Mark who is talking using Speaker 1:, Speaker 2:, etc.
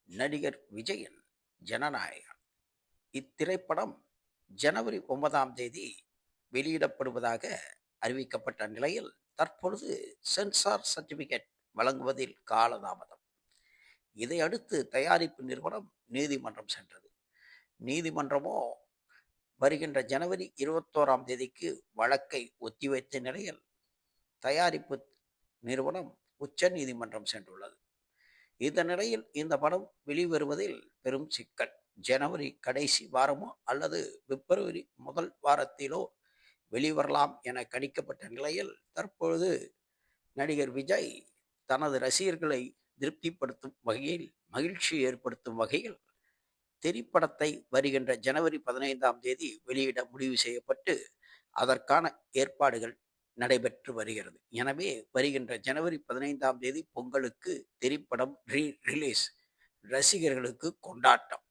Speaker 1: நடிகர் விஜயின் ஜனநாயகன் இத்திரைப்படம் ஜனவரி 9ஆம் தேதி வெளியிடப்படுவதாக அறிவிக்கப்பட்ட நிலையில் தற்பொழுது சென்சார் சர்டிபிகேட் வழங்குவதில் காலதாமதம். இதையடுத்து தயாரிப்பு நிறுவனம் நீதிமன்றம் சென்றது. நீதிமன்றமோ வருகின்ற ஜனவரி 21ஆம் தேதிக்கு வழக்கை ஒத்திவைத்த நிலையில் தயாரிப்பு நிறுவனம் உச்ச நீதிமன்றம் சென்றுள்ளது. இந்த நிலையில் இந்த படம் வெளிவருவதில் பெரும் சிக்கல். ஜனவரி கடைசி வாரமோ அல்லது பிப்ரவரி முதல் வாரத்திலோ வெளிவரலாம் என கணிக்கப்பட்ட நிலையில் தற்பொழுது நடிகர் விஜய் தனது ரசிகர்களை திருப்திப்படுத்தும் வகையில், மகிழ்ச்சி ஏற்படுத்தும் வகையில் திரைப்படத்தை வருகின்ற ஜனவரி 15ஆம் தேதி வெளியிட முடிவு செய்யப்பட்டு அதற்கான ஏற்பாடுகள் நடைபெற்று வருகிறது. எனவே வருகின்ற ஜனவரி 15ஆம் தேதி பொங்கலுக்கு திரைப்படம் ரிலீஸ். ரசிகர்களுக்கு கொண்டாட்டம்.